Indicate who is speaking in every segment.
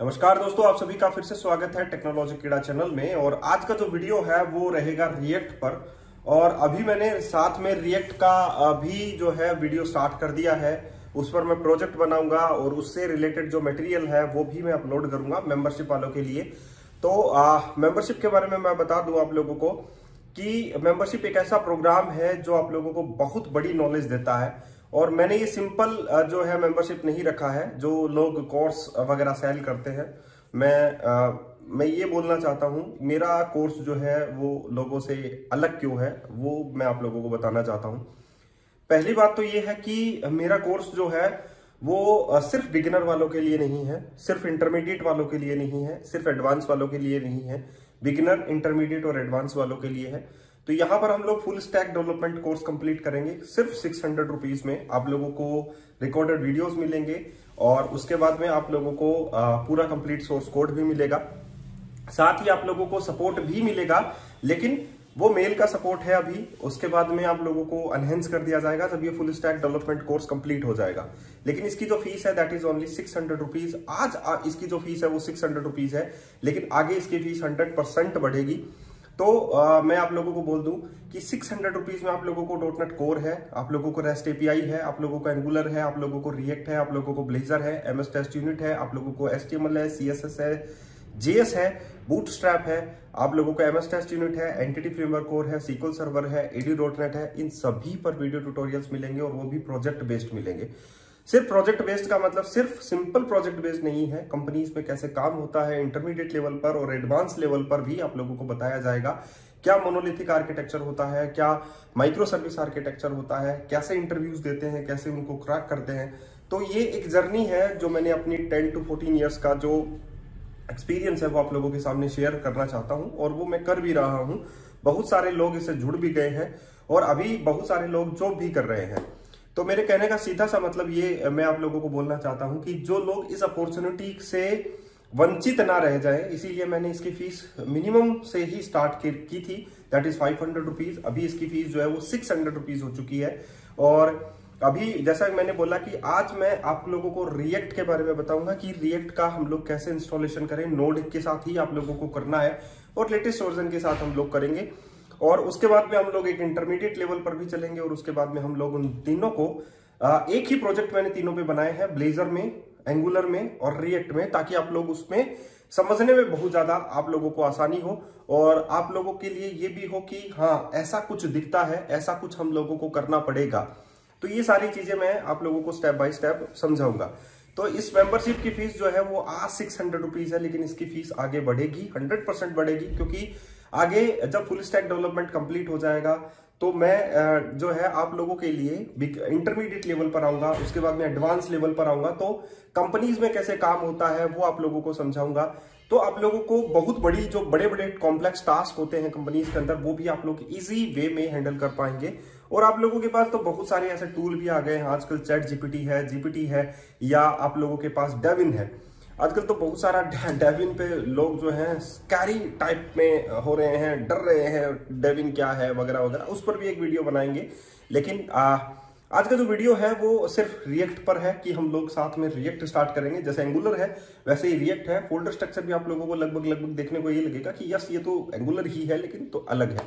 Speaker 1: नमस्कार दोस्तों, आप सभी का फिर से स्वागत है टेक्नोलॉजी कीड़ा चैनल में। और आज का जो वीडियो है वो रहेगा रिएक्ट पर। और अभी मैंने साथ में रिएक्ट का भी जो है वीडियो स्टार्ट कर दिया है। उस पर मैं प्रोजेक्ट बनाऊंगा और उससे रिलेटेड जो मटेरियल है वो भी मैं अपलोड करूंगा मेंबरशिप वालों के लिए। तो मेंबरशिप के बारे में मैं बता दूं आप लोगों को कि मेंबरशिप एक ऐसा प्रोग्राम है जो आप लोगों को बहुत बड़ी नॉलेज देता है। और मैंने ये सिंपल जो है मेंबरशिप नहीं रखा है जो लोग कोर्स वगैरह सेल करते हैं। मैं ये बोलना चाहता हूँ, मेरा कोर्स जो है वो लोगों से अलग क्यों है वो मैं आप लोगों को बताना चाहता हूँ। पहली बात तो ये है कि मेरा कोर्स जो है वो सिर्फ बिगिनर वालों के लिए नहीं है, सिर्फ इंटरमीडिएट वालों के लिए नहीं है, सिर्फ एडवांस वालों के लिए नहीं है। बिगिनर, इंटरमीडिएट और एडवांस वालों के लिए है। तो यहाँ पर हम लोग full stack development course complete करेंगे सिर्फ 600 रुपीज में। आप लोगों को रिकॉर्डेड वीडियोस मिलेंगे और उसके बाद में आप लोगों को पूरा कंप्लीट सोर्स कोड भी मिलेगा। साथ ही आप लोगों को सपोर्ट भी मिलेगा, लेकिन वो मेल का सपोर्ट है अभी। उसके बाद में आप लोगों को एनहेंस कर दिया जाएगा जब ये full stack development course complete हो जाएगा। लेकिन इसकी जो फीस है दैट इज ओनली 600 रुपीज। आज इसकी जो फीस है वो 600 रुपीज है, लेकिन आगे इसकी फीस 100% बढ़ेगी। तो मैं आप लोगों को बोल दूं कि 600 रुपीज में आप लोगों को डॉटनेट कोर है, आप लोगों को रेस्ट एपीआई है, आप लोगों को एंगुलर है, आप लोगों को रिएक्ट है, आप लोगों को ब्लेजर है, एमएस टेस्ट यूनिट है, आप लोगों को एचटीएमएल है, सीएसएस है, जेएस है, बूटस्ट्रैप है, आप लोगों को एमएस टेस्ट यूनिट है, एंटिटी फ्रेमवर्क कोर है, सीक्वल सर्वर है, एडी डॉटनेट है। इन सभी पर वीडियो ट्यूटोरियल्स मिलेंगे और वो भी प्रोजेक्ट बेस्ड मिलेंगे। सिर्फ प्रोजेक्ट बेस्ड का मतलब सिर्फ सिंपल प्रोजेक्ट बेस्ड नहीं है। कंपनीज में कैसे काम होता है इंटरमीडिएट लेवल पर और एडवांस लेवल पर भी आप लोगों को बताया जाएगा। क्या मोनोलिथिक आर्किटेक्चर होता है, क्या माइक्रो सर्विस आर्किटेक्चर होता है, कैसे इंटरव्यूज देते हैं, कैसे उनको क्रैक करते हैं। तो ये एक जर्नी है जो मैंने अपनी 10 to 14 ईयर्स का जो एक्सपीरियंस है वो आप लोगों के सामने शेयर करना चाहता हूं और वो मैं कर भी रहा हूं। बहुत सारे लोग इससे जुड़ भी गए हैं और अभी बहुत सारे लोग जॉब भी कर रहे हैं। तो मेरे कहने का सीधा सा मतलब ये मैं आप लोगों को बोलना चाहता हूं कि जो लोग इस अपॉर्चुनिटी से वंचित ना रह जाए, इसीलिए मैंने इसकी फीस मिनिमम से ही स्टार्ट की थी, दैट इज 500 रुपीज। अभी इसकी फीस जो है वो 600 रुपीज हो चुकी है। और अभी जैसा मैंने बोला कि आज मैं आप लोगों को रिएक्ट के बारे में बताऊंगा कि रिएक्ट का हम लोग कैसे इंस्टॉलेशन करें। नोड के साथ ही आप लोगों को करना है और लेटेस्ट वर्जन के साथ हम लोग करेंगे। और उसके बाद में हम लोग एक इंटरमीडिएट लेवल पर भी चलेंगे और उसके बाद में हम लोग उन तीनों को एक ही प्रोजेक्ट मैंने तीनों पे बनाए हैं, ब्लेजर में, एंगुलर में और रिएक्ट में, ताकि आप लोग उसमें समझने में बहुत ज्यादा आप लोगों को आसानी हो और आप लोगों के लिए ये भी हो कि हाँ ऐसा कुछ दिखता है, ऐसा कुछ हम लोगों को करना पड़ेगा। तो ये सारी चीजें मैं आप लोगों को स्टेप बाय स्टेप समझाऊंगा। तो इस मेंबरशिप की फीस जो है वो आज 600 रुपीज है, लेकिन इसकी फीस आगे बढ़ेगी, 100% बढ़ेगी, क्योंकि आगे जब फुल स्टैक डेवलपमेंट कंप्लीट हो जाएगा तो मैं जो है आप लोगों के लिए इंटरमीडिएट लेवल पर आऊंगा, उसके बाद में एडवांस लेवल पर आऊंगा। तो कंपनीज में कैसे काम होता है वो आप लोगों को समझाऊंगा। तो आप लोगों को बहुत बड़ी जो बड़े बड़े कॉम्प्लेक्स टास्क होते हैं कंपनीज के अंदर वो भी आप लोग इजी वे में हैंडल कर पाएंगे। और आप लोगों के पास तो बहुत सारे ऐसे टूल भी आ गए हैं आजकल, चैट जीपीटी है या आप लोगों के पास डेविन है। आजकल तो बहुत सारा डेविन पे लोग जो हैं स्कैरी टाइप में हो रहे हैं, डर रहे हैं डेविन क्या है वगैरह वगैरह, उस पर भी एक वीडियो बनाएंगे। लेकिन आज का जो वीडियो है वो सिर्फ रिएक्ट पर है कि हम लोग साथ में रिएक्ट स्टार्ट करेंगे। जैसे एंगुलर है वैसे ही रिएक्ट है। फोल्डर स्ट्रक्चर भी आप लोगों को लगभग देखने को ये लगेगा कि यस ये तो एंगुलर ही है, लेकिन तो अलग है।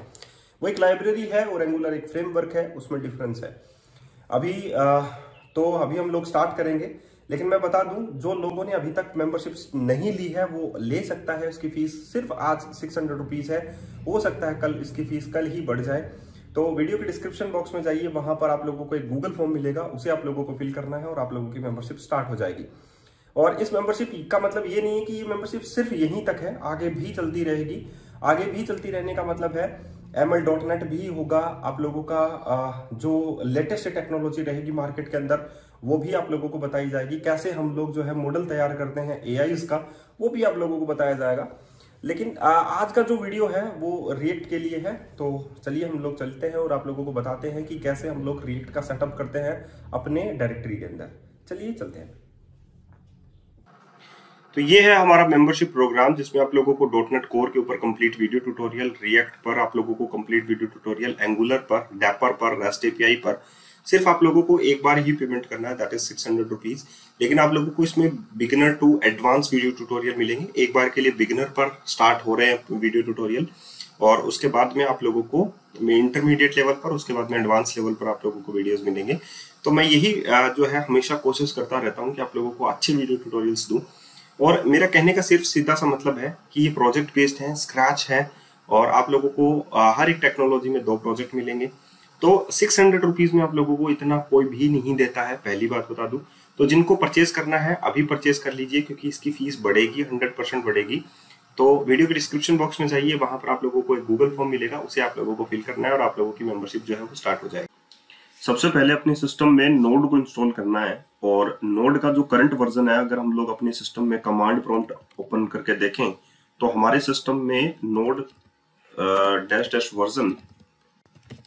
Speaker 1: वो एक लाइब्रेरी है और एंगुलर एक फ्रेमवर्क है, उसमें डिफरेंस है। अभी हम लोग स्टार्ट करेंगे। लेकिन मैं बता दूं, जो लोगों ने अभी तक मेंबरशिप नहीं ली है वो ले सकता है। इसकी फीस सिर्फ आज 600 रुपीज है। हो सकता है कल इसकी फीस कल ही बढ़ जाए। तो वीडियो के डिस्क्रिप्शन बॉक्स में जाइए, वहां पर आप लोगों को एक गूगल फॉर्म मिलेगा, उसे आप लोगों को फिल करना है और आप लोगों की मेंबरशिप स्टार्ट हो जाएगी। और इस मेंबरशिप का मतलब ये नहीं है कि ये मेंबरशिप सिर्फ यहीं तक है, आगे भी चलती रहेगी। आगे भी चलती रहने का मतलब है ML.NET भी होगा आप लोगों का। जो लेटेस्ट टेक्नोलॉजी रहेगी मार्केट के अंदर वो भी आप लोगों को बताई जाएगी। कैसे हम लोग जो है मॉडल तैयार करते हैं AIs का, वो भी आप लोगों को बताया जाएगा। लेकिन आज का जो वीडियो है वो रिएक्ट के लिए है। तो चलिए हम लोग चलते हैं और आप लोगों को बताते हैं कि कैसे हम लोग रिएक्ट का सेटअप करते हैं अपने डायरेक्टरी के अंदर। चलिए चलते हैं। तो ये है हमारा मेंबरशिप प्रोग्राम, जिसमें आप लोगों को डॉटनेट कोर के ऊपर कंप्लीट वीडियो ट्यूटोरियल, रिएक्ट पर आप लोगों को कंप्लीट वीडियो ट्यूटोरियल, एंगुलर पर, डैपर पर, रेस्ट एपीआई पर सिर्फ आप लोगों को एक बार ही पेमेंट करना है, दैट इज 600 रुपीज। लेकिन आप लोगों को इसमें beginner to advance video tutorial मिलेंगे। एक बार के लिए बिगिनर पर स्टार्ट हो रहे हैं वीडियो ट्यूटोरियल, और उसके बाद में आप लोगों को इंटरमीडिएट लेवल पर, उसके बाद में एडवांस लेवल पर आप लोगों को वीडियोस मिलेंगे। तो मैं यही जो है हमेशा कोशिश करता रहता हूँ कि आप लोगों को अच्छे वीडियो ट्यूटोरियल्स दूं। और मेरा कहने का सिर्फ सीधा सा मतलब है कि ये प्रोजेक्ट बेस्ड है, स्क्रैच है, और आप लोगों को हर एक टेक्नोलॉजी में 2 प्रोजेक्ट मिलेंगे। तो 600 रुपीज में आप लोगों को इतना कोई भी नहीं देता है, पहली बात बता दूं। तो जिनको परचेज करना है अभी परचेज कर लीजिए, क्योंकि इसकी फीस बढ़ेगी, 100% बढ़ेगी। तो वीडियो के डिस्क्रिप्शन बॉक्स में जाइए, वहां पर आप लोगों को एक गूगल फॉर्म मिलेगा, उसे आप लोगों को फिल करना है और आप लोगों की मेंबरशिप जो है वो स्टार्ट हो जाएगी। सबसे पहले अपने सिस्टम में नोड को इंस्टॉल करना है, और नोड का जो करंट वर्जन है, अगर हम लोग अपने सिस्टम में कमांड प्रॉम्प्ट ओपन करके देखें तो हमारे सिस्टम में नोड डैश डैश वर्जन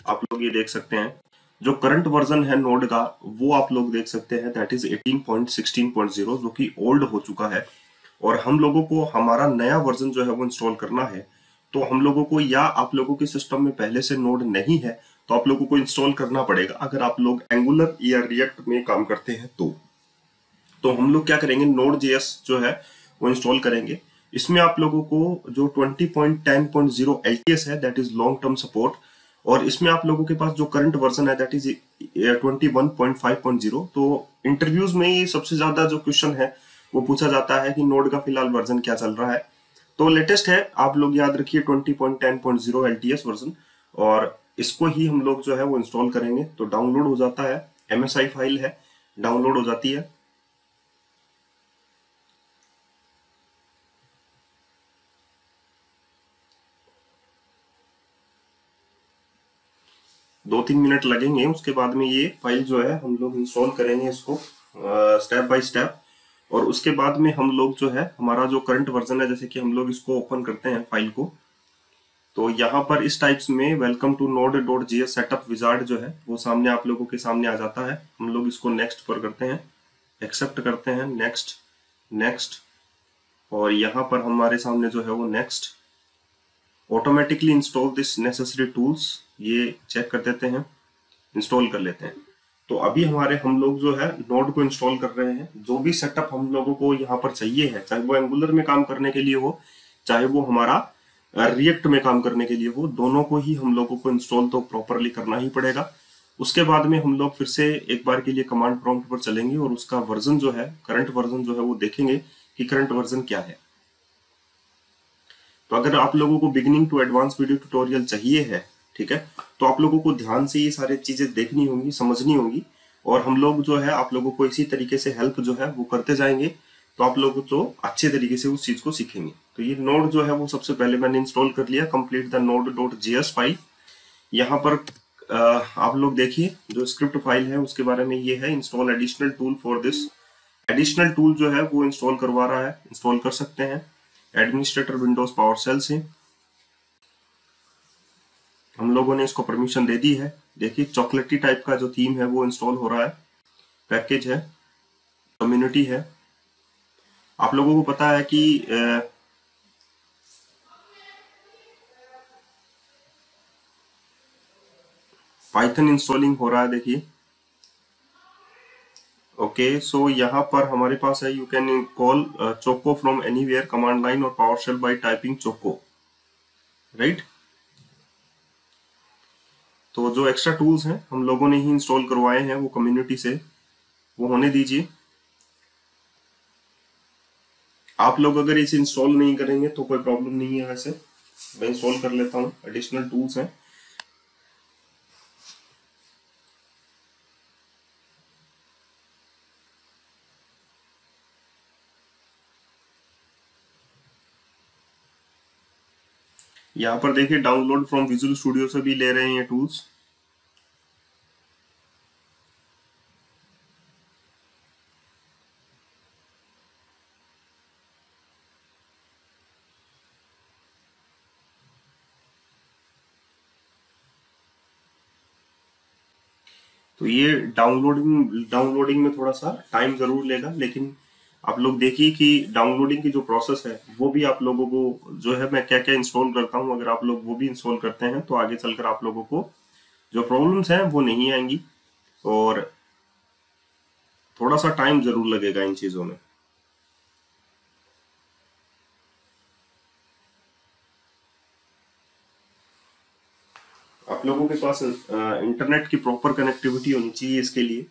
Speaker 1: आप लोग ये देख सकते हैं। जो करंट वर्जन है नोड का वो आप लोग देख सकते हैं, दैट इज 18.16.0, जो कि ओल्ड हो चुका है। और हम लोगों को हमारा नया वर्जन जो है वो इंस्टॉल करना है। तो हम लोगों को, या आप लोगों के सिस्टम में पहले से नोड नहीं है तो आप लोगों को इंस्टॉल करना पड़ेगा, अगर आप लोग एंगुलर या रिएक्ट में काम करते हैं तो हम लोग क्या करेंगे, नोड जेएस जो है वो इंस्टॉल करेंगे। इसमें आप लोगों को जो 20.10.0 LTS है, that is long term support, और इसमें आप लोगों के पास जो करंट वर्जन है दैट इज 21.5.0। तो इंटरव्यूज में ये सबसे ज्यादा जो क्वेश्चन है वो पूछा जाता है कि नोड का फिलहाल वर्जन क्या चल रहा है। तो लेटेस्ट है, आप लोग याद रखिए 20.10.0 LTS वर्जन, और इसको ही हम लोग जो है वो इंस्टॉल करेंगे। तो डाउनलोड हो जाता है, MSI फाइल है, डाउनलोड हो जाती है। दो 3 मिनट लगेंगे, उसके बाद में ये फाइल जो है हम लोग इंस्टॉल करेंगे इसको स्टेप बाय स्टेप। और उसके बाद में हम लोग जो है हमारा जो करंट वर्जन है, जैसे कि हम लोग इसको ओपन करते हैं फाइल को, तो यहाँ पर इस टाइप्स में welcome to node.js setup wizard जो है वो सामने आप लोगों के सामने आ जाता है। हम लोग इसको नेक्स्ट पर करते हैं, एक्सेप्ट करते हैं, नेक्स्ट नेक्स्ट, और यहाँ पर हमारे सामने जो है वो next, automatically install this necessary tools, ये चेक कर देते हैं, इंस्टॉल कर लेते हैं। तो अभी हम लोग जो है नोड को इंस्टॉल कर रहे हैं। जो भी सेटअप हम लोगों को यहाँ पर चाहिए है, चाहे वो एंगुलर में काम करने के लिए हो, चाहे वो हमारा रिएक्ट में काम करने के लिए हो, दोनों को ही हम लोगों को इंस्टॉल तो प्रॉपरली करना ही पड़ेगा। उसके बाद में हम लोग फिर से एक बार के लिए कमांड प्रॉम्प्ट पर चलेंगे और उसका वर्जन जो है, करंट वर्जन जो है वो देखेंगे कि करंट वर्जन क्या है। तो अगर आप लोगों को beginning to advance video tutorial चाहिए है, ठीक है, तो आप लोगों को ध्यान से ये सारी चीजें देखनी होंगी, समझनी होंगी, और हम लोग जो है आप लोगों को इसी तरीके से हेल्प जो है वो करते जाएंगे। तो आप लोग तो अच्छे तरीके से उस चीज को सीखेंगे। तो ये नोड जो है वो सबसे पहले मैंने इंस्टॉल कर लिया, कंप्लीट द node.js फाइल। यहाँ पर आप लोग देखिए जो स्क्रिप्ट फाइल है उसके बारे में ये है, install additional tool for this. Additional tool जो है वो इंस्टॉल करवा रहा है, इंस्टॉल कर सकते हैं। एडमिनिस्ट्रेटर विंडोज पावर सेल से हम लोगों ने इसको परमिशन दे दी है। देखिए चॉकलेटी टाइप का जो थीम है वो इंस्टॉल हो रहा है, पैकेज है, कम्युनिटी है। आप लोगों को पता है कि पाइथन इंस्टॉलिंग हो रहा है, देखिए। ओके, सो यहाँ पर हमारे पास है, you can call choco from anywhere command line और PowerShell by typing choco, right. तो जो एक्स्ट्रा टूल्स हैं हम लोगों ने ही इंस्टॉल करवाए हैं वो कम्युनिटी से, वो होने दीजिए। आप लोग अगर इसे इंस्टॉल नहीं करेंगे तो कोई प्रॉब्लम नहीं है, वैसे मैं इंस्टॉल कर लेता हूँ, एडिशनल टूल्स हैं। यहाँ पर देखिए डाउनलोड फ्रॉम विजुअल स्टूडियो से भी ले रहे हैं ये टूल्स। तो ये डाउनलोडिंग में थोड़ा सा टाइम जरूर लेगा, लेकिन आप लोग देखिए कि डाउनलोडिंग की जो प्रोसेस है वो भी आप लोगों को जो है मैं क्या क्या इंस्टॉल करता हूँ, अगर आप लोग वो भी इंस्टॉल करते हैं तो आगे चलकर आप लोगों को जो प्रॉब्लम्स हैं वो नहीं आएंगी। और थोड़ा सा टाइम जरूर लगेगा इन चीजों में। आप लोगों के पास इंटरनेट की प्रॉपर कनेक्टिविटी होनी चाहिए इसके लिए।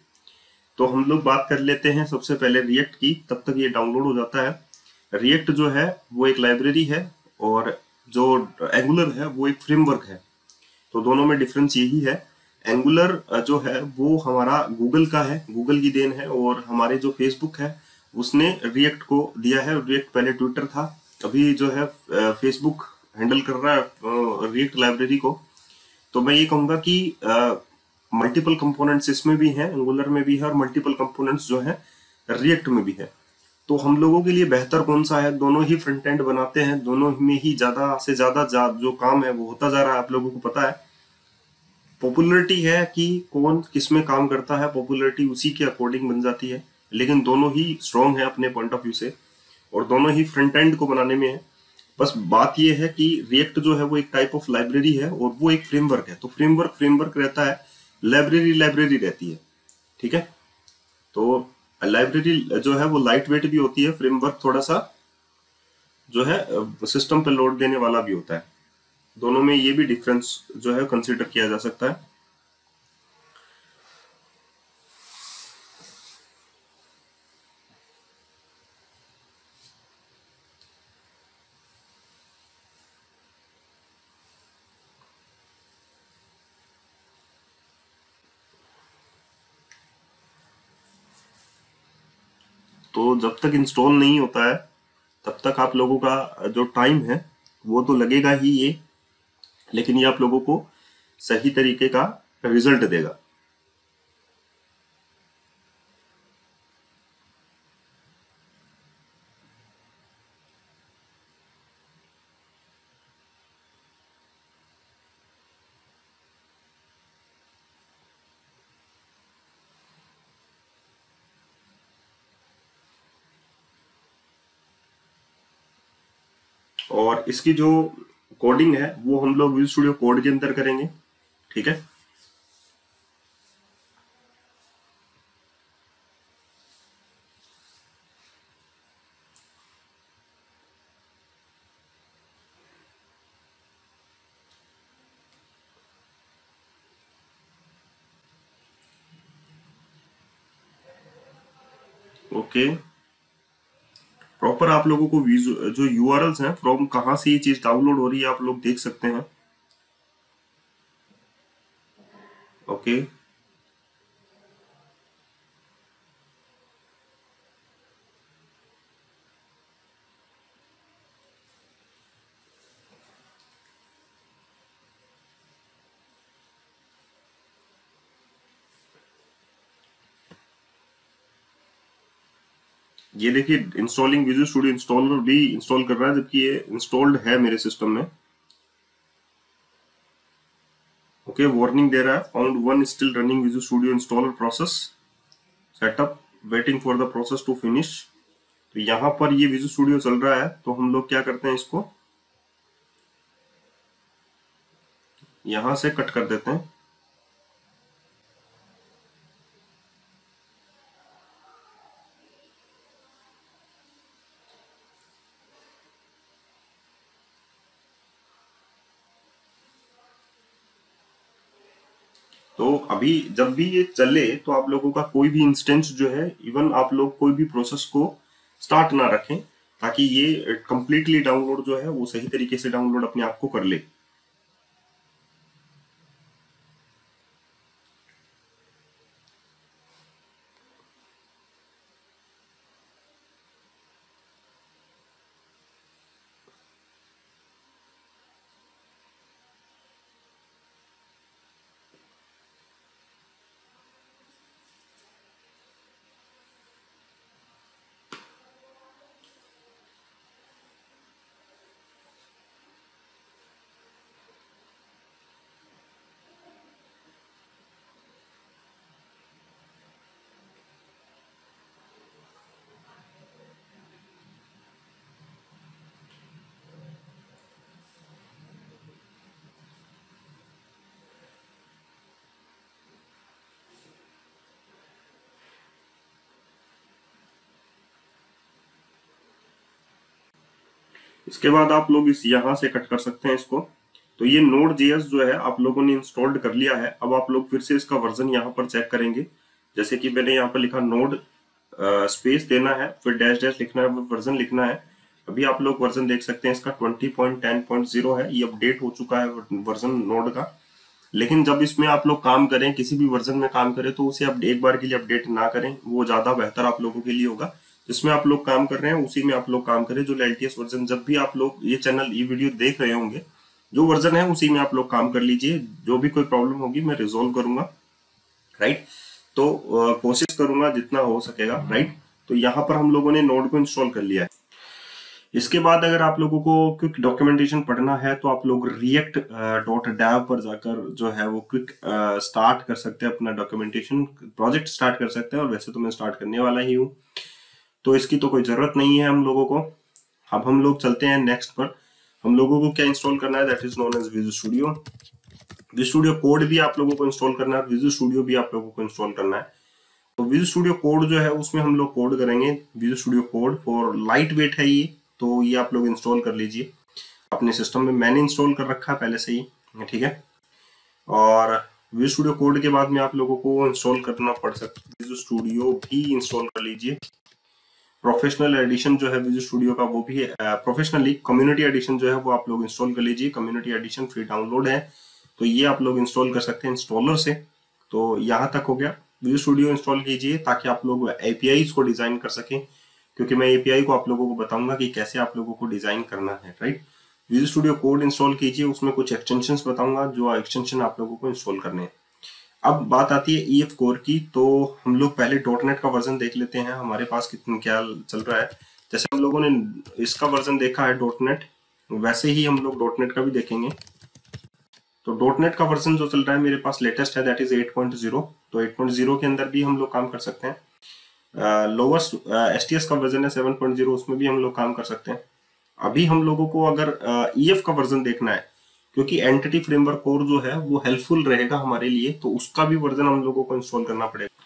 Speaker 1: तो हम लोग बात कर लेते हैं सबसे पहले रिएक्ट की, तब तक ये डाउनलोड हो जाता है। रिएक्ट जो है वो एक लाइब्रेरी है और जो एंगुलर है वो एक फ्रेमवर्क है। तो दोनों में डिफरेंस यही है। एंगुलर जो है वो हमारा गूगल का है, गूगल की देन है, और हमारे जो फेसबुक है उसने रिएक्ट को दिया है। रिएक्ट पहले ट्विटर था, अभी जो है फेसबुक हैंडल कर रहा है रिएक्ट लाइब्रेरी को। तो मैं ये कहूंगा कि मल्टीपल कंपोनेंट्स इसमें भी हैं, एंगुलर में भी है, और मल्टीपल कंपोनेंट्स जो है रिएक्ट में भी है। तो हम लोगों के लिए बेहतर कौन सा है? दोनों ही फ्रंट एंड बनाते हैं, दोनों में ही ज्यादा से ज्यादा जो काम है वो होता जा रहा है, आप लोगों को पता है। पॉपुलरिटी है कि कौन किस में काम करता है, पॉपुलरिटी उसी के अकॉर्डिंग बन जाती है। लेकिन दोनों ही स्ट्रांग है अपने पॉइंट ऑफ व्यू से, और दोनों ही फ्रंट एंड को बनाने में है। बस बात यह है कि रिएक्ट जो है वो एक टाइप ऑफ लाइब्रेरी है और वो एक फ्रेमवर्क है। तो फ्रेमवर्क फ्रेमवर्क रहता है, लाइब्रेरी लाइब्रेरी रहती है, ठीक है। तो लाइब्रेरी जो है वो लाइट वेट भी होती है, फ्रेमवर्क थोड़ा सा जो है सिस्टम पे लोड देने वाला भी होता है। दोनों में ये भी डिफरेंस जो है कंसिडर किया जा सकता है। तो जब तक इंस्टॉल नहीं होता है तब तक आप लोगों का जो टाइम है वो तो लगेगा ही ये, लेकिन ये आप लोगों को सही तरीके का रिजल्ट देगा। और इसकी जो कोडिंग है वो हम लोग विजुअल स्टूडियो कोड के अंदर करेंगे, ठीक है। ओके, प्रॉपर आप लोगों को जो यूआरएल्स हैं फ्रॉम कहाँ से ये चीज डाउनलोड हो रही है आप लोग देख सकते हैं। ओके, ये देखिए इंस्टॉलिंग विजुअल स्टूडियो इंस्टॉलर भी इंस्टॉल कर रहा है, जबकि ये इंस्टॉल्ड है मेरे सिस्टम में। ओके, वार्निंग दे रहा है, found one still running visual studio installer process setup waiting for the process to finish. तो यहाँ पर ये विजुअल स्टूडियो चल रहा है, तो हम लोग क्या करते हैं, इसको यहां से कट कर देते हैं। तो अभी जब भी ये चले तो आप लोगों का कोई भी इंस्टेंस जो है, इवन आप लोग कोई भी प्रोसेस को स्टार्ट ना रखें, ताकि ये कंप्लीटली डाउनलोड जो है वो सही तरीके से डाउनलोड अपने आप को कर ले। इसके बाद आप लोग इस यहाँ से कट कर सकते हैं इसको। तो ये Node.js जो है आप लोगों ने इंस्टॉल्ड कर लिया है। अब आप लोग फिर से इसका वर्जन यहाँ पर चेक करेंगे। जैसे कि मैंने यहाँ पर लिखा नोड स्पेस देना है, फिर डैश डैश लिखना है, वर्जन लिखना है। अभी आप लोग वर्जन देख सकते हैं इसका 20.10.0 है। ये अपडेट हो चुका है वर्जन नोड का। लेकिन जब इसमें आप लोग काम करें, किसी भी वर्जन में काम करें, तो उसे आप एक बार के लिए अपडेट ना करें, वो ज्यादा बेहतर आप लोगों के लिए होगा। जिसमें आप लोग काम कर रहे हैं उसी में आप लोग काम करें। जो LTS वर्जन, जब भी आप लोग ये वीडियो देख रहे होंगे, जो वर्जन है उसी में आप लोग काम कर लीजिए। जो भी कोई प्रॉब्लम होगी मैं रिजोल्व करूंगा, राइट। तो कोशिश करूंगा जितना हो सकेगा, राइट। तो यहाँ पर हम लोगों ने नोड को इंस्टॉल कर लिया है। इसके बाद अगर आप लोगों को क्विक डॉक्यूमेंटेशन पढ़ना है तो आप लोग react.dev पर जाकर जो है वो क्विक स्टार्ट कर सकते हैं, अपना डॉक्यूमेंटेशन प्रोजेक्ट स्टार्ट कर सकते हैं। और वैसे तो मैं स्टार्ट करने वाला ही हूँ, तो इसकी तो कोई जरूरत नहीं है हम लोगों को। अब हम लोग चलते हैं नेक्स्ट पर। हम लोगों को क्या इंस्टॉल करना है, that is known as visual studio. Visual studio code भी आप लोगों को इंस्टॉल करना है, विजुअल स्टूडियो भी आप लोगों को इंस्टॉल करना है। तो विजुअल स्टूडियो कोड जो है उसमें हम लोग कोड करेंगे। Visual studio code for light weight है ये, तो ये आप लोग इंस्टॉल कर लीजिए अपने सिस्टम में। मैंने इंस्टॉल कर रखा है पहले से ही, ठीक है। और विजुअल स्टूडियो कोड के बाद में आप लोगों को इंस्टॉल करना पड़ सकता है, विजुअल स्टूडियो भी इंस्टॉल कर लीजिए। प्रोफेशनल एडिशन जो है विजुअल स्टूडियो का, वो भी प्रोफेशनली कम्युनिटी एडिशन जो है वो आप लोग इंस्टॉल कर लीजिए। कम्युनिटी एडिशन फ्री डाउनलोड है, तो ये आप लोग इंस्टॉल कर सकते हैं इंस्टॉलर से। तो यहाँ तक हो गया। विजुअल स्टूडियो इंस्टॉल कीजिए ताकि आप लोग एपीआई को डिजाइन कर सकें, क्योंकि मैं एपीआई को आप लोगों को बताऊंगा कि कैसे आप लोगों को डिजाइन करना है, right. Visual studio code install कीजिए, उसमें कुछ एक्सटेंशंस बताऊंगा जो एक्सटेंशन आप लोगों को इंस्टॉल करने हैं। अब बात आती है EF कोर की, तो हम लोग पहले .NET का वर्जन देख लेते हैं हमारे पास कितना क्या चल रहा है। जैसे हम लोगों ने इसका वर्जन देखा है .NET, वैसे ही हम लोग .NET का भी देखेंगे। तो .NET का वर्जन जो चल रहा है मेरे पास लेटेस्ट है, दैट इज 8.0। तो 8.0 के अंदर भी हम लोग काम कर सकते हैं। लोवेस्ट STS का वर्जन है 7.0, उसमें भी हम लोग काम कर सकते हैं। अभी हम लोगों को अगर EF का वर्जन देखना है, क्योंकि एंटिटी फ्रेमवर्क कोर जो है वो हेल्पफुल रहेगा हमारे लिए, तो उसका भी वर्जन हम लोगों को इंस्टॉल करना पड़ेगा।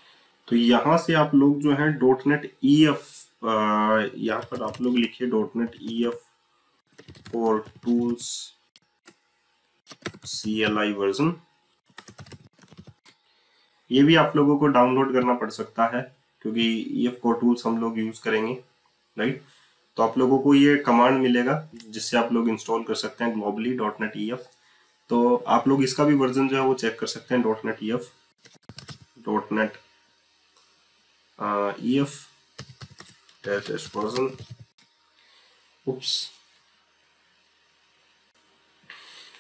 Speaker 1: तो यहाँ से आप लोग जो है .NET EF, यहाँ पर आप लोग लिखिए .NET EF for tools CLI version. ये भी आप लोगों को डाउनलोड करना पड़ सकता है, क्योंकि EF कोर टूल्स हम लोग यूज करेंगे, राइट। तो आप लोगों को ये कमांड मिलेगा जिससे आप लोग इंस्टॉल कर सकते हैं ग्लोबली .NET EF। तो आप लोग इसका भी वर्जन जो है वो चेक कर सकते हैं, .NET EF वर्जन। उप्स,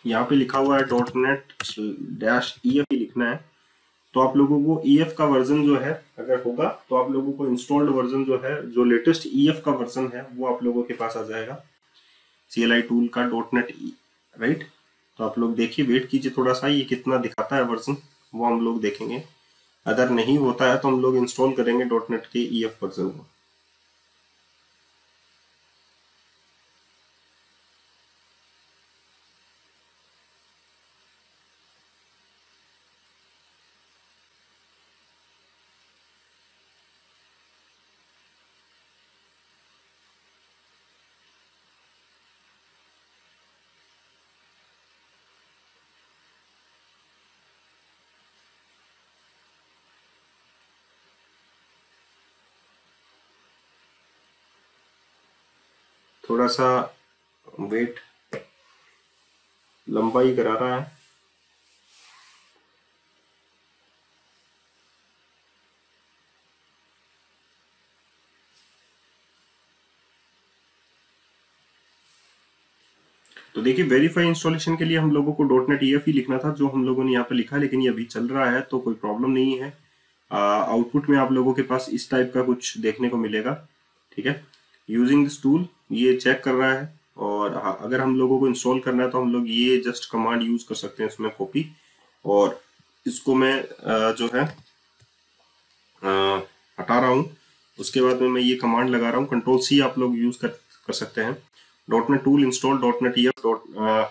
Speaker 1: यहाँ पे लिखा हुआ है .NET-EF ही लिखना है। तो आप लोगों को EF का वर्जन जो है अगर होगा तो आप लोगों को इंस्टॉल्ड वर्जन जो है, जो लेटेस्ट EF का वर्जन है वो आप लोगों के पास आ जाएगा, CLI टूल का .NET, राइट। तो आप लोग देखिए, वेट कीजिए थोड़ा सा, ये कितना दिखाता है वर्जन वो हम लोग देखेंगे। अगर नहीं होता है तो हम लोग इंस्टॉल करेंगे .NET के EF वर्जन को। थोड़ा सा वेट लंबा ही करा रहा है। तो देखिए, वेरीफाई इंस्टॉलेशन के लिए हम लोगों को .NET EF ही लिखना था, जो हम लोगों ने यहाँ पे लिखा, लेकिन ये अभी चल रहा है तो कोई प्रॉब्लम नहीं है। आउटपुट में आप लोगों के पास इस टाइप का कुछ देखने को मिलेगा, ठीक है। यूजिंग दिस टूल ये चेक कर रहा है। और अगर हम लोगों को इंस्टॉल करना है तो हम लोग ये जस्ट कमांड यूज कर सकते हैं इसमें, कॉपी। और इसको मैं जो है हटा रहा हूँ। उसके बाद में मैं ये कमांड लगा रहा हूँ, Ctrl+C आप लोग यूज कर सकते हैं। .NET tool install .NET EF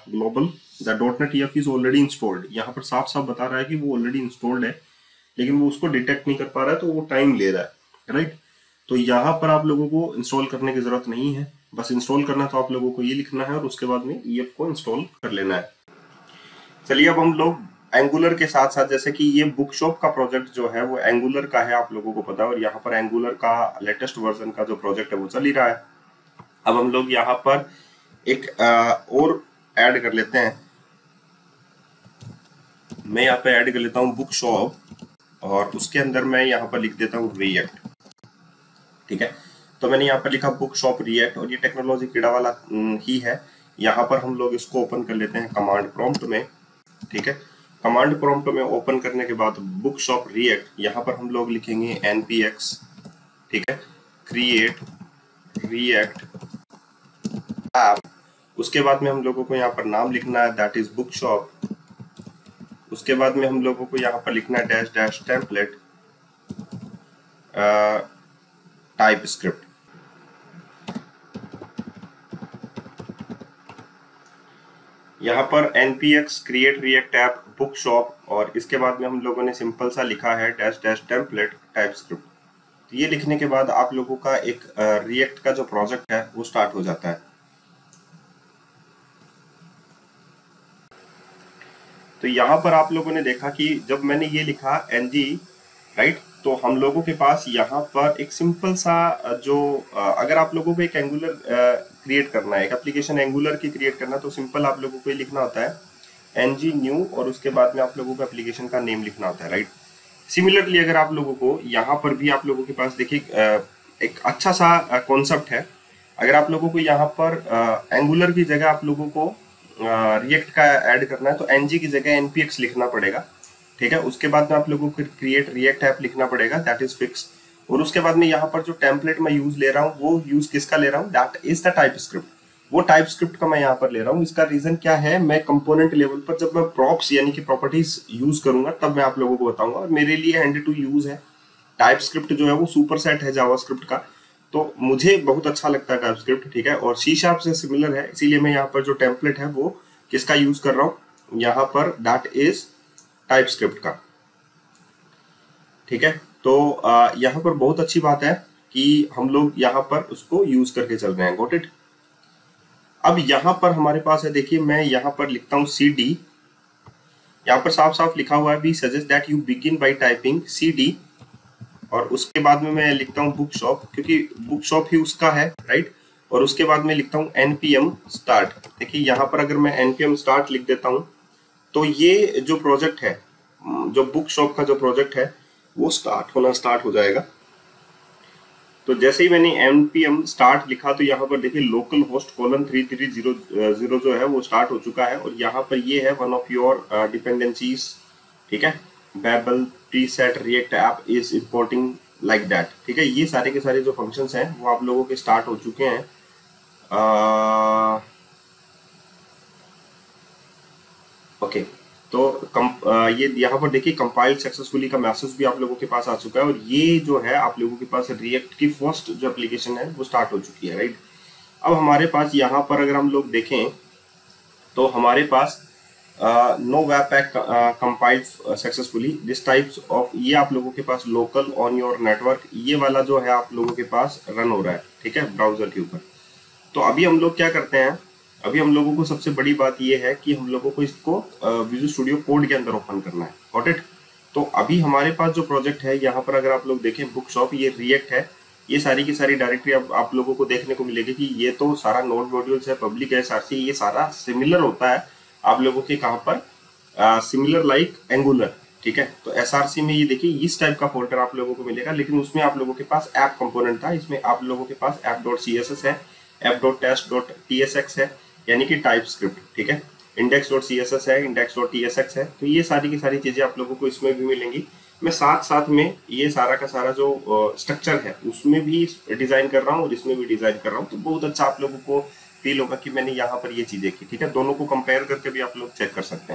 Speaker 1: global, the .NET EF is already installed। यहाँ पर साफ साफ बता रहा है कि वो ऑलरेडी इंस्टॉल्ड है, लेकिन वो उसको डिटेक्ट नहीं कर पा रहा है, तो वो टाइम ले रहा है, राइट। तो यहाँ पर आप लोगों को इंस्टॉल करने की जरूरत नहीं है, बस इंस्टॉल करना तो आप लोगों को ये लिखना है और उसके बाद में EF को इंस्टॉल कर लेना है। चलिए अब हम लोग एंगुलर के साथ साथ, जैसे कि ये बुकशॉप का प्रोजेक्ट जो है वो एंगुलर का है, आप लोगों को पता है, और यहाँ पर एंगुलर का लेटेस्ट वर्जन का जो प्रोजेक्ट है वो चल ही रहा है। अब हम लोग यहाँ पर एक और ऐड कर लेते हैं। मैं यहाँ पे ऐड कर लेता हूँ बुकशॉप और उसके अंदर मैं यहाँ पर लिख देता हूँ रिएक्ट। ठीक है, तो मैंने यहाँ पर लिखा बुकशॉप रिएक्ट और ये टेक्नोलॉजी कीड़ा वाला ही है। यहाँ पर हम लोग इसको ओपन कर लेते हैं कमांड प्रॉम्प्ट में। ठीक है, कमांड प्रॉम्प्ट में ओपन करने के बाद बुकशॉप रिएक्ट, यहाँ पर हम लोग लिखेंगे npx। ठीक है, क्रिएट रिएक्ट ऐप। उसके बाद में हम लोगों को यहाँ पर नाम लिखना है, दैट इज बुकशॉप। उसके बाद में हम लोगों को यहाँ पर लिखना है dash dash template type script. यहाँ पर npx create react app bookshop और इसके बाद में हम लोगों ने सिंपल सा लिखा है dash dash template type script. तो ये लिखने के बाद आप लोगों का एक रिएक्ट का जो प्रोजेक्ट है वो स्टार्ट हो जाता है। तो यहाँ पर आप लोगों ने देखा कि जब मैंने ये लिखा ng, राइट, तो हम लोगों के पास यहाँ पर एक सिंपल सा जो अगर आप लोगों को एक एंगुलर क्रिएट करना है, एक एप्लीकेशन एंगुलर की क्रिएट करना है, तो सिंपल आप लोगों को ये लिखना होता है ng न्यू और उसके बाद में आप लोगों को एप्लीकेशन का नेम लिखना होता है, राइट। सिमिलरली अगर आप लोगों को यहाँ पर भी आप लोगों के पास देखिए एक अच्छा सा कॉन्सेप्ट है। अगर आप लोगों को यहाँ पर एंगुलर की जगह आप लोगों को रिएक्ट का ऐड करना है तो ng की जगह npx लिखना पड़ेगा। ठीक है, उसके बाद में आप लोगों को क्रिएट रिएक्ट ऐप लिखना पड़ेगा, दैट इज फिक्स। और उसके बाद में यहाँ पर जो टेम्पलेट मैं यूज ले रहा हूँ वो यूज किसका ले रहा हूँ, that is the type script. वो टाइप स्क्रिप्ट का मैं यहाँ पर ले रहा हूँ। इसका रीजन क्या है, मैं कंपोनेंट लेवल पर जब मैं प्रॉप्स यानी कि प्रॉपर्टीज यूज करूंगा तब मैं आप लोगों को बताऊंगा। और मेरे लिए हैंडी टू यूज है। टाइप स्क्रिप्ट जो है वो सुपर सेट है जावास्क्रिप्ट का, तो मुझे बहुत अच्छा लगता है टाइप स्क्रिप्ट। ठीक है, और C# से सिमिलर है, इसीलिए मैं यहाँ पर जो टेम्पलेट है वो किसका यूज कर रहा हूँ, यहाँ पर दैट इज टाइप स्क्रिप्ट का। ठीक है, तो यहाँ पर बहुत अच्छी बात है कि हम लोग यहाँ पर उसको यूज करके चल रहे हैं। Got it. अब यहाँ पर हमारे पास है, देखिए मैं यहाँ पर लिखता हूँ CD। यहाँ पर साफ साफ लिखा हुआ है we suggest that you begin by typing CD और उसके बाद में मैं लिखता हूँ बुकशॉप, क्योंकि बुकशॉप ही उसका है, राइट। और उसके बाद में लिखता हूँ npm स्टार्ट। देखिए यहाँ पर अगर मैं npm स्टार्ट लिख देता हूँ तो ये जो प्रोजेक्ट है, जो बुकशॉप का जो प्रोजेक्ट है वो स्टार्ट हो जाएगा। तो जैसे ही मैंने npm स्टार्ट लिखा तो यहाँ पर देखिए लोकल होस्ट :3300 जो है वो स्टार्ट हो चुका है। और यहाँ पर ये है वन ऑफ योर डिपेंडेंसीज। ठीक है, babel preset react app is importing like that। ठीक है, ये सारे के सारे जो फंक्शंस हैं वो आप लोगों के स्टार्ट हो चुके हैं। ओके, तो ये यहाँ पर देखिए कंपाइल्ड सक्सेसफुली का मैसेज भी आप लोगों के पास आ चुका है। और ये जो है आप लोगों के पास रिएक्ट की फर्स्ट जो एप्लीकेशन है वो स्टार्ट हो चुकी है, राइट। अब हमारे पास यहाँ पर अगर हम लोग देखें तो हमारे पास no webpack compiled successfully this types of, ये आप लोगों के पास लोकल ऑन योर नेटवर्क, ये वाला जो है आप लोगों के पास रन हो रहा है। ठीक है, ब्राउजर के ऊपर। तो अभी हम लोग क्या करते हैं, अभी हम लोगों को सबसे बड़ी बात ये है कि हम लोगों को इसको विजुअल स्टूडियो कोड के अंदर ओपन करना है। Got it. तो अभी हमारे पास जो प्रोजेक्ट है यहाँ पर अगर आप लोग देखें बुकशॉप, ये रिएक्ट है, ये सारी की सारी डायरेक्टरी अब आप लोगों को देखने को मिलेगी कि ये तो सारा नोड मॉड्यूल्स है, पब्लिक है, SRC, ये सारा सिमिलर होता है आप लोगों के कहाँ पर, सिमिलर लाइक एंगुलर। ठीक है, तो SRC में ये देखिए इस टाइप का फोल्डर आप लोगों को मिलेगा, लेकिन उसमें आप लोगों के पास ऐप कंपोनेंट था, इसमें आप लोगों के पास app.css है, app.test.tsx है, यानी कि टाइप स्क्रिप्ट। ठीक है, index.css है, index.tsx है। तो ये सारी की सारी चीजें आप लोगों को इसमें भी मिलेंगी। मैं साथ साथ में ये सारा का सारा जो स्ट्रक्चर है उसमें भी डिजाइन कर रहा हूँ और इसमें भी डिजाइन कर रहा हूँ। तो बहुत अच्छा आप लोगों को फील होगा कि मैंने यहाँ पर ये चीजें की। ठीक है, दोनों को कंपेयर करके भी आप लोग चेक कर सकते हैं।